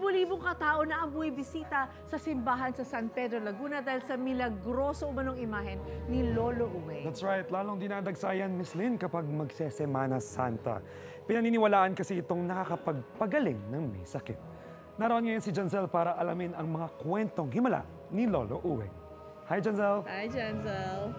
Libo-libong katao na ang buwibisita sa simbahan sa San Pedro, Laguna dahil sa milagroso umanong imahen ni Lolo Uweng. That's right. Lalong dinadagsayan, Miss Lynn, kapag magsesemana Santa. Pinaniniwalaan kasi itong nakakapagpagaling ng may sakit. Naroon ngayon si Janzel para alamin ang mga kwentong himala ni Lolo Uweng. Hi, Janzel! Hi, Janzel!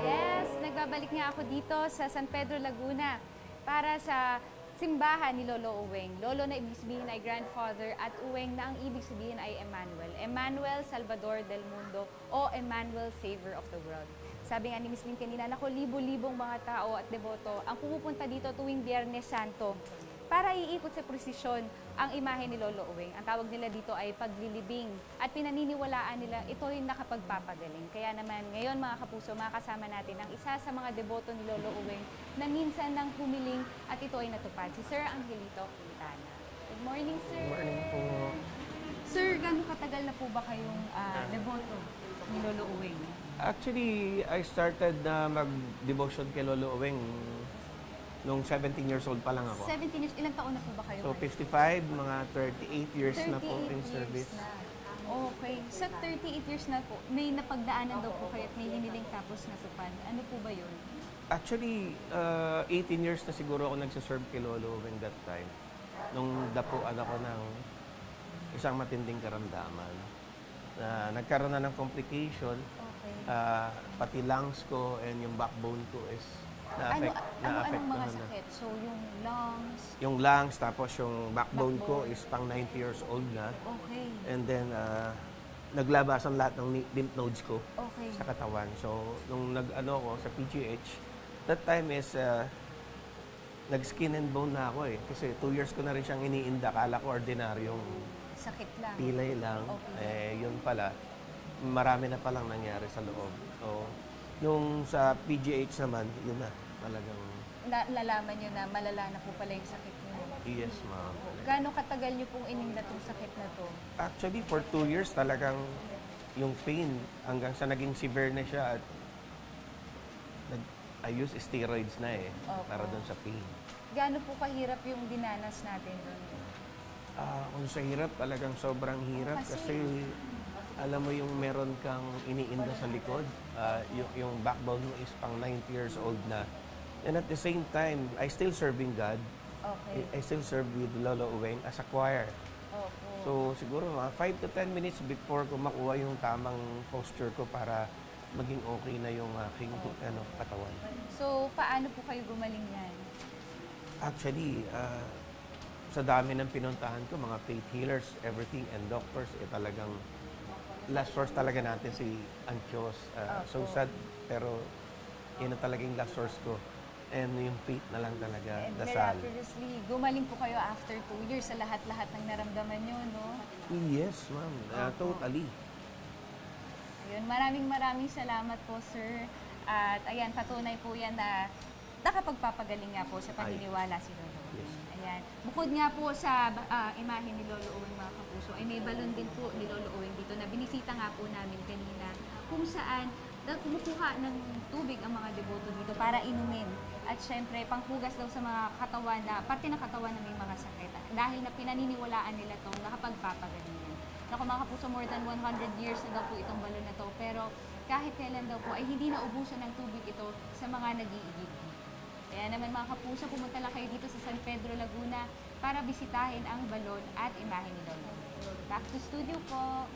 Yes, nagbabalik nga ako dito sa San Pedro, Laguna para sa simbahan ni Lolo Uweng. Lolo na ibig sabihin ay grandfather at Uweng na ang ibig sabihin ay Emmanuel. Emmanuel Salvador del Mundo o Emmanuel Savior of the World. Sabi nga ni Miss Lynn kanina, naku, libo-libong mga tao at deboto ang pumupunta dito tuwing Biyernes Santo para iikot sa prosesyon ang imahe ni Lolo Uweng. Ang tawag nila dito ay paglilibing at pinaniniwalaan nila ito yung nakapagpapagaling. Kaya naman ngayon mga kapuso, makakasama natin ang isa sa mga deboto ni Lolo Uweng na minsan nang humiling at ito ay natupad, si Sir Angelito Quintana. Good morning, sir! Good morning po. Sir, gano'ng katagal na po ba kayong deboto ni Lolo Uweng? Actually, I started na mag-devotion kay Lolo Uweng nung 17 years old pa lang ako. 17 years, ilang taon na po ba kayo? So 55, mga 38 years na po in service. Na. Okay. Sa 38 years na po, may napagdaanan daw po kayo at may hiniling tapos natupad. Ano po ba yun? Actually, 18 years na siguro ako nagsaserve kay Lolo Uweng that time. Nung dapuan ako ng isang matinding karamdaman. Nagkaroon na ng complication. Okay. Pati lungs ko and yung backbone ko is Anong mga sakit? So, yung lungs? Yung lungs, tapos yung backbone ko is pang 90 years old na. Okay. And then, naglabasan lahat ng lymph nodes ko sa Okay. katawan. So, nung nag-ano ko sa PGH, that time is, nag-skin and bone na ako eh. Kasi 2 years ko na rin siyang iniinda. Kala ko ordinaryong Sakit lang. pilay lang. Okay. Yun pala, marami na palang nangyari sa loob. So, nung sa PGH naman, yun na, talagang... Nalaman nyo na malala na po pala yung sakit nyo. Yes, ma'am. Gano'ng katagal nyo pong ininda tong sakit na to? Actually, for 2 years talagang yung pain hanggang sa naging severe na siya at I use steroids na eh, para doon sa pain. Gaano po kahirap yung dinanas natin doon? Kung sa hirap, talagang sobrang hirap kasi alam mo yung meron kang iniinda sa likod, yung backbone mo is pang 90 years old na. And at the same time, I still serving God. Okay. I still serve with Lolo Uweng as a choir. Opo. So siguro mga 5 to 10 minutes before ko makuha yung tamang posture ko para maging okay na yung aking katawan. So, paano po kayo gumaling yan? Actually, sa dami ng pinuntahan ko, mga faith healers, everything, and doctors, talagang last source talaga natin si Antios. So sad, pero yun ang talagang last source ko. And yung faith na lang talaga, And dasal. miraculously, gumaling po kayo after 2 years sa lahat-lahat ng naramdaman nyo, no? Yes, ma'am. Totally. Ayun, maraming salamat po, sir. At ayan, patunay po yan na nakapagpapagaling nga po sa paniniwala si Lolo Uweng. Yes. Ayan. Bukod nga po sa imahe ni Lolo Uweng, mga kapuso, ay may balon din po ni Lolo Uweng dito na binisita nga po namin kanina kung saan kumukuha ng tubig ang mga deboto dito para inumin. At syempre, panghugas daw sa mga katawan na, parte ng katawan na may mga sakit. Dahil na pinaniniwalaan nila itong nakapagpapagaling yan. Naku mga kapuso, more than 100 years na daw po itong balon na to. Pero kahit kailan daw po ay hindi na ubusan ng tubig ito sa mga nag-iigib. Kaya naman mga kapuso, pumunta lang kayo dito sa San Pedro, Laguna para bisitahin ang balon at imahe ni Lolo. Back to studio po!